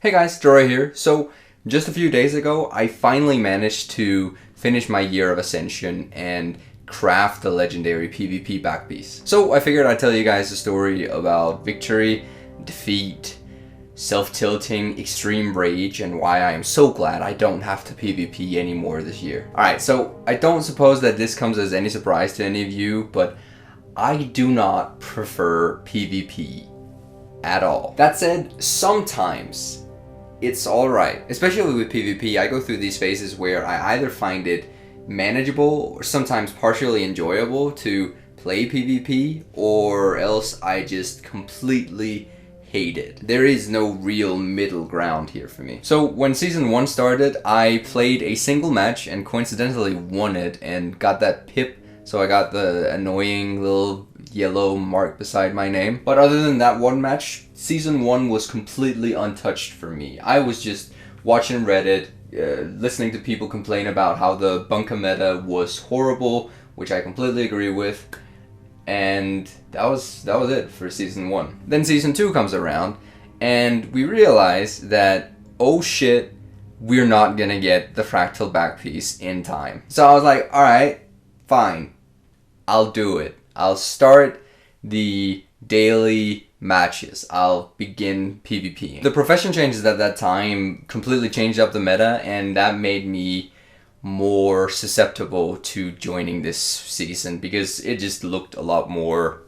Hey guys, Deroir here. So, just a few days ago, I finally managed to finish my year of Ascension and craft the legendary PvP back piece. So, I figured I'd tell you guys a story about victory, defeat, self-tilting, extreme rage, and why I am so glad I don't have to PvP anymore this year. Alright, so I don't suppose that this comes as any surprise to any of you, but I do not prefer PvP at all. That said, sometimes it's alright. Especially with PvP, I go through these phases where I either find it manageable or sometimes partially enjoyable to play PvP, or else I just completely hate it. There is no real middle ground here for me. So when Season 1 started, I played a single match and coincidentally won it and got that pip, so I got the annoying little yellow mark beside my name. But other than that one match, Season 1 was completely untouched for me. I was just watching Reddit, listening to people complain about how the bunker meta was horrible, which I completely agree with, and that was it for Season 1. Then Season 2 comes around, and we realize that, oh shit, we're not gonna get the fractal back piece in time. So I was like, alright, fine, I'll do it. I'll start the daily matches. I'll begin PvPing. The profession changes at that time completely changed up the meta, and that made me more susceptible to joining this season because it just looked a lot more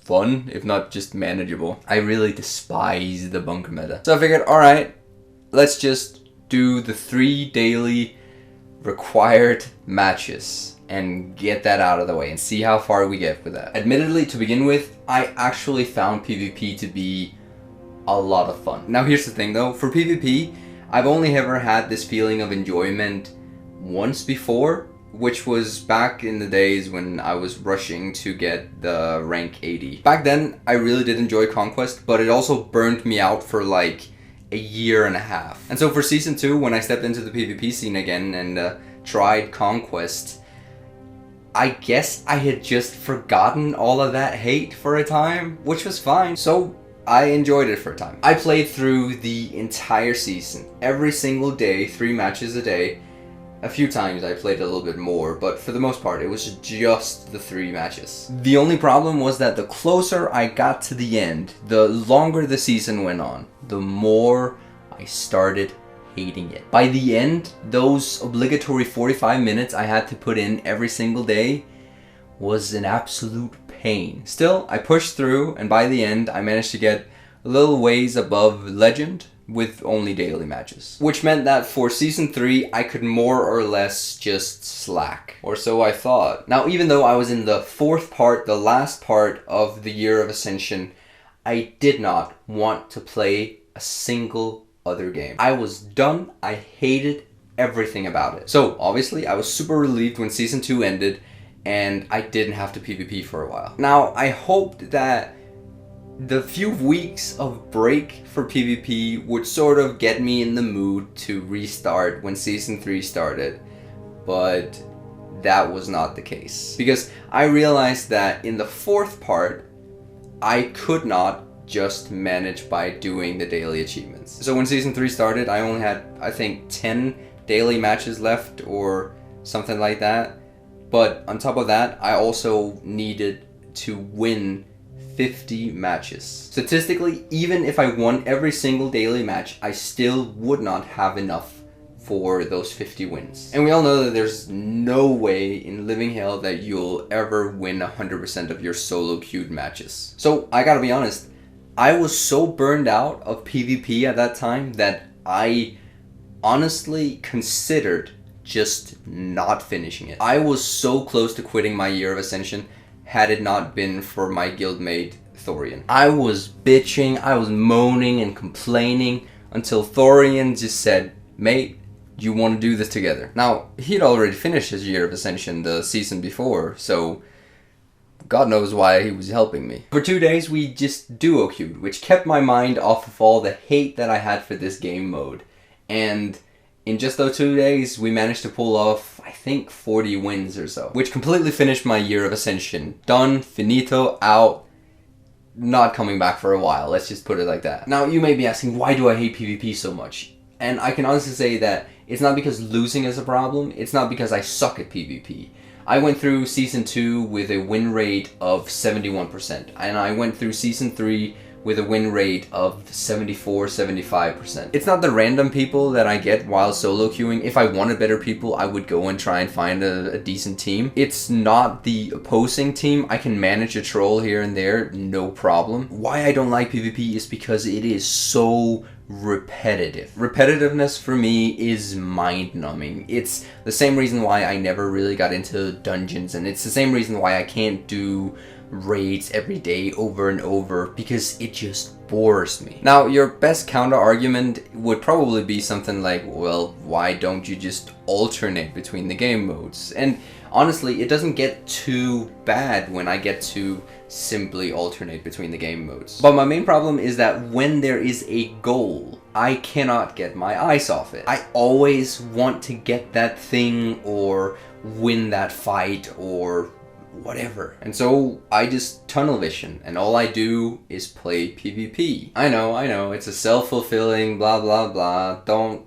fun, if not just manageable. I really despise the bunker meta. So I figured, alright, let's just do the 3 daily required matches and get that out of the way and see how far we get with that. Admittedly, to begin with, I actually found PvP to be a lot of fun. Now here's the thing though, for PvP, I've only ever had this feeling of enjoyment once before, which was back in the days when I was rushing to get the rank 80. Back then, I really did enjoy Conquest, but it also burned me out for like a year and a half. And so for Season 2, when I stepped into the PvP scene again and tried Conquest, I guess I had just forgotten all of that hate for a time, which was fine. So I enjoyed it for a time. I played through the entire season, every single day, 3 matches a day. A few times I played a little bit more, but for the most part it was just the 3 matches. The only problem was that the closer I got to the end, the longer the season went on, the more I started hating it. By the end, those obligatory 45 minutes I had to put in every single day was an absolute pain. Still, I pushed through, and by the end, I managed to get a little ways above Legend with only daily matches. Which meant that for Season 3, I could more or less just slack. Or so I thought. Now, even though I was in the 4th part, the last part of the Year of Ascension, I did not want to play a single other game. I was done. I hated everything about it. So obviously I was super relieved when Season 2 ended and I didn't have to PvP for a while. Now I hoped that the few weeks of break for PvP would sort of get me in the mood to restart when Season 3 started, but that was not the case. Because I realized that in the 4th part, I could not just manage by doing the daily achievements. So when Season 3 started, I only had, I think, 10 daily matches left or something like that. But on top of that, I also needed to win 50 matches. Statistically, even if I won every single daily match, I still would not have enough for those 50 wins. And we all know that there's no way in living hell that you'll ever win 100% of your solo queued matches. So I gotta be honest, I was so burned out of PvP at that time that I honestly considered just not finishing it. I was so close to quitting my Year of Ascension had it not been for my guildmate Thorian. I was bitching, I was moaning and complaining until Thorian just said, "Mate, you want to do this together?" Now, he'd already finished his Year of Ascension the season before, so God knows why he was helping me. For 2 days we just duo queued, which kept my mind off of all the hate that I had for this game mode. And in just those 2 days we managed to pull off, I think, 40 wins or so, which completely finished my Year of Ascension. Done, finito, out, not coming back for a while. Let's just put it like that. Now, you may be asking, why do I hate PvP so much? And I can honestly say that it's not because losing is a problem. It's not because I suck at PvP. I went through Season 2 with a win rate of 71%. And I went through Season 3 with a win rate of 74-75%. It's not the random people that I get while solo queuing. If I wanted better people, I would go and try and find a decent team. It's not the opposing team. I can manage a troll here and there, no problem. Why I don't like PvP is because it is so repetitive. Repetitiveness for me is mind-numbing. It's the same reason why I never really got into dungeons, and it's the same reason why I can't do raids every day over and over, because it just bores me. Now, your best counter argument would probably be something like, well, why don't you just alternate between the game modes? And honestly, it doesn't get too bad when I get to simply alternate between the game modes. But my main problem is that when there is a goal, I cannot get my eyes off it. I always want to get that thing or win that fight or whatever. And so I just tunnel vision, and all I do is play PvP. I know, it's a self-fulfilling blah blah blah. Don't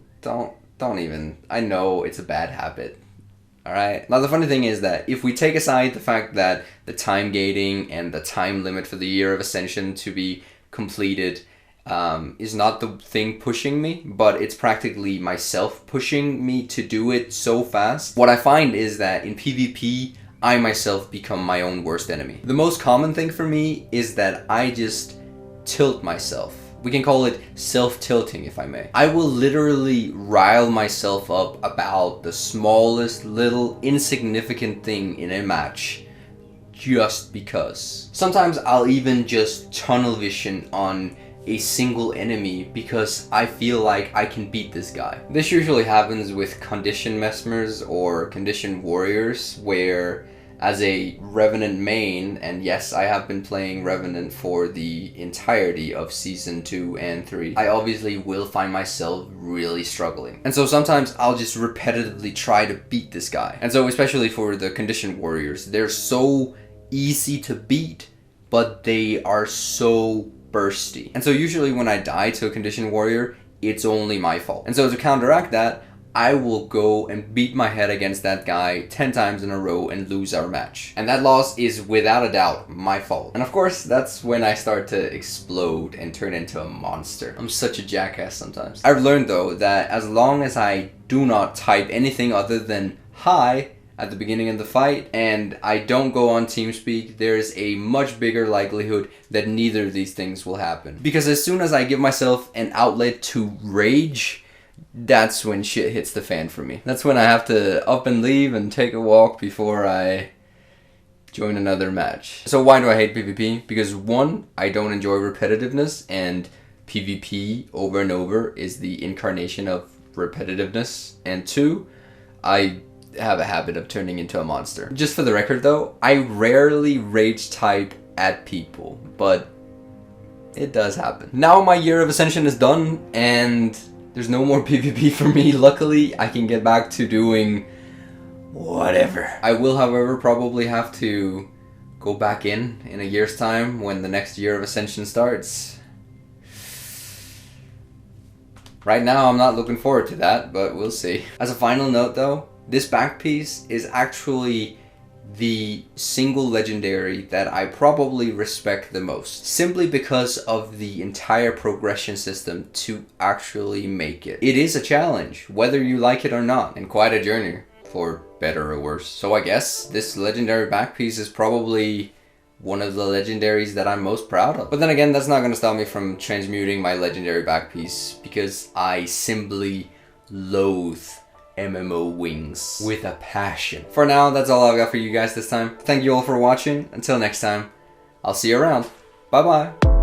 even. I know it's a bad habit. Alright? Now the funny thing is that if we take aside the fact that the time gating and the time limit for the Year of Ascension to be completed is not the thing pushing me, but it's practically myself pushing me to do it so fast. What I find is that in PvP, I myself become my own worst enemy. The most common thing for me is that I just tilt myself. We can call it self-tilting, if I may. I will literally rile myself up about the smallest little insignificant thing in a match just because. Sometimes I'll even just tunnel vision on a single enemy because I feel like I can beat this guy. This usually happens with condition mesmers or condition warriors, where as a Revenant main, and yes, I have been playing Revenant for the entirety of Season 2 and 3, I obviously will find myself really struggling. And so sometimes I'll just repetitively try to beat this guy. And so especially for the Condition Warriors, they're so easy to beat, but they are so bursty. And so usually when I die to a Condition Warrior, it's only my fault. And so to counteract that, I will go and beat my head against that guy 10 times in a row and lose our match. And that loss is without a doubt my fault. And of course, that's when I start to explode and turn into a monster. I'm such a jackass sometimes. I've learned though that as long as I do not type anything other than hi at the beginning of the fight, and I don't go on TeamSpeak, there's a much bigger likelihood that neither of these things will happen. Because as soon as I give myself an outlet to rage, that's when shit hits the fan for me. That's when I have to up and leave and take a walk before I join another match. So why do I hate PvP? Because one, I don't enjoy repetitiveness, and PvP over and over is the incarnation of repetitiveness. And two, I have a habit of turning into a monster. Just for the record though, I rarely rage type at people, but it does happen. Now my Year of Ascension is done, and there's no more PvP for me. Luckily, I can get back to doing whatever. I will, however, probably have to go back in a year's time when the next Year of Ascension starts. Right now, I'm not looking forward to that, but we'll see. As a final note though, this back piece is actually the single legendary that I probably respect the most, simply because of the entire progression system to actually make it. It is a challenge, whether you like it or not, and quite a journey, for better or worse. So I guess this legendary back piece is probably one of the legendaries that I'm most proud of. But then again, that's not going to stop me from transmuting my legendary back piece, because I simply loathe MMO wings with a passion. For now, that's all I've got for you guys this time. Thank you all for watching. Until next time, I'll see you around. Bye bye.